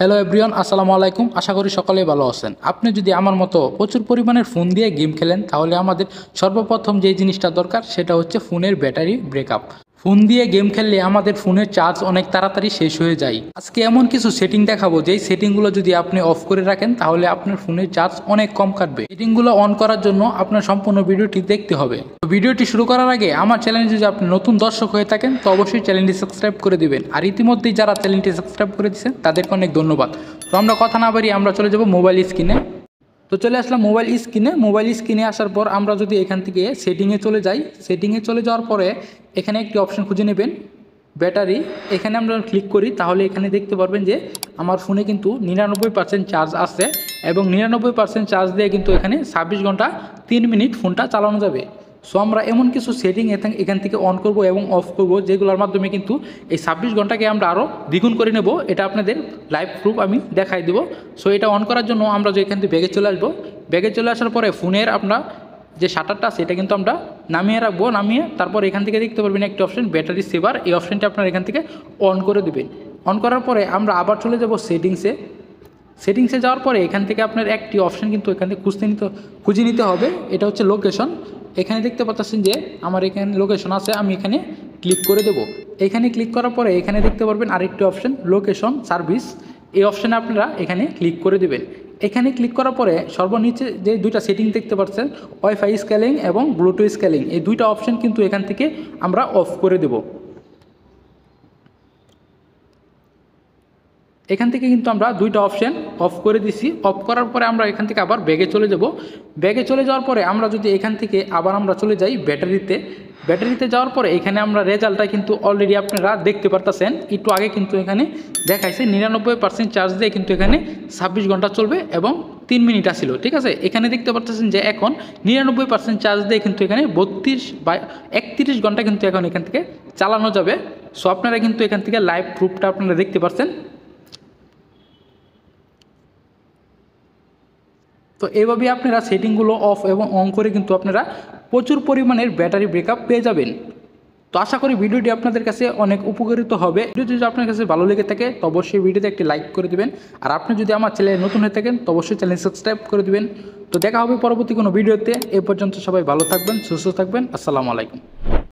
Hello everyone, আসসালামু আলাইকুম। আশা করি সকলেই ভালো আছেন। আপনি যদি আমার মতো প্রচুর পরিমাণের ফোন দিয়ে গেম খেলেন, তাহলে আমাদের সর্বপ্রথম যে জিনিসটা দরকার সেটা হচ্ছে ফোনের ব্যাটারি ব্রেকআপ। ফোন দিয়ে গেম খেললে আমাদের ফোনের চার্জ অনেক তাড়াতাড়ি শেষ হয়ে যায়। আজকে এমন কিছু সেটিং দেখাবো যেই সেটিংগুলো যদি আপনি অফ করে রাখেন তাহলে আপনার ফোনের চার্জ অনেক কম কাটবে। সেটিংগুলো অন করার জন্য আপনার সম্পূর্ণ ভিডিওটি দেখতে হবে। ভিডিওটি শুরু করার আগে আমার চ্যানেলে যদি আপনি নতুন দর্শক হয়ে থাকেন তো অবশ্যই চ্যানেলটি সাবস্ক্রাইব করে দিবেন। আর ইতিমধ্যেই যারা চ্যানেলটি সাবস্ক্রাইব করে দিয়েছেন তাদেরকে অনেক ধন্যবাদ। তো আমরা কথা না বাড়িয়ে আমরা চলে যাব মোবাইল স্ক্রিনে। তো চলে আসলাম মোবাইল স্ক্রিনে আসার পর আমরা যদি এখান থেকে সেটিংয়ে চলে যাই, সেটিংয়ে চলে যাওয়ার পরে এখানে একটি অপশন খুঁজে নেবেন ব্যাটারি। এখানে আমরা ক্লিক করি তাহলে এখানে দেখতে পারবেন যে আমার ফোনে কিন্তু 99% চার্জ আছে এবং 99% চার্জ দিয়ে কিন্তু এখানে 26 ঘন্টা 3 মিনিট ফোনটা চালানো যাবে। সো আমরা এমন কিছু সেটিং এখান থেকে অন করব এবং অফ করব যেগুলোর মাধ্যমে কিন্তু এই 26 ঘন্টাকে আমরা আরও দ্বিগুণ করে নেব। এটা আপনাদের লাইভ প্রুফ আমি দেখাই দেবো। সো এটা অন করার জন্য আমরা যে এখান থেকে ব্যাগে চলে আসবো, ব্যাগে চলে আসার পরে ফোনের আমরা যে শাটারটা সেটা কিন্তু আমরা নামিয়ে রাখবো। নামিয়ে তারপর এখান থেকে দেখতে পারবেন একটি অপশন ব্যাটারি সেভার, এই অপশনটা আপনারা এখান থেকে অন করে দেবেন। অন করার পরে আমরা আবার চলে যাব সেটিংসে যাওয়ার পরে এখান থেকে আপনার একটি অপশন কিন্তু এখান থেকে খুঁজে নিতে হবে। এটা হচ্ছে লোকেশন। এখানে দেখতে পাচ্ছেন যে আমার এখানে লোকেশন আছে, আমি এখানে ক্লিক করে দেব। এখানে ক্লিক করার পরে এখানে দেখতে পারবেন আরেকটি অপশন লোকেশন সার্ভিস, এই অপশানে আপনারা এখানে ক্লিক করে দেবেন। এখানে ক্লিক করার পরে সর্বনিচে যে দুইটা সেটিং দেখতে পাচ্ছেন ওয়াইফাই স্কেলিং এবং ব্লুটুথ স্কেলিং, এই দুইটা অপশন কিন্তু এখান থেকে আমরা অফ করে দেব। এখান থেকে কিন্তু আমরা দুইটা অপশন অফ করে দিছি। অফ করার পরে আমরা এখান থেকে আবার ব্যাগে চলে যাব। ব্যাগে চলে যাওয়ার পরে আমরা যদি এখান থেকে আবার আমরা চলে যাই ব্যাটারিতে যাওয়ার পরে এখানে আমরা রেজাল্টটা কিন্তু অলরেডি আপনারা দেখতে পারতেছেন। একটু আগে কিন্তু এখানে দেখাইছে 99% চার্জ দিয়ে কিন্তু এখানে 26 ঘন্টা চলবে এবং 3 মিনিট আসছিল, ঠিক আছে। এখানে দেখতে পারতেছেন যে এখন 99% চার্জ দিয়ে কিন্তু এখানে 32 বা 31 ঘন্টা কিন্তু এখন এখান থেকে চালানো যাবে। সো আপনারা কিন্তু এখান থেকে লাইভ প্রুফটা আপনারা দেখতে পাচ্ছেন। তো এইভাবে আপনারা সেটিংগুলো অফ এবং অন করে কিন্তু আপনারা প্রচুর পরিমাণের ব্যাটারি ব্যাকআপ পেয়ে যাবেন। তো আশা করি ভিডিওটি আপনাদের কাছে অনেক উপকারিত হবে। ভিডিওটি যদি আপনার কাছে ভালো লেগে থাকে তো অবশ্যই ভিডিওতে একটি লাইক করে দিবেন। আর আপনি যদি আমার চ্যানেলে নতুন হয়ে থাকেন তো অবশ্যই চ্যানেল সাবস্ক্রাইব করে দিবেন। তো দেখা হবে পরবর্তী কোনো ভিডিওতে। এ পর্যন্ত সবাই ভালো থাকবেন, সুস্থ থাকবেন। আসসালামু আলাইকুম।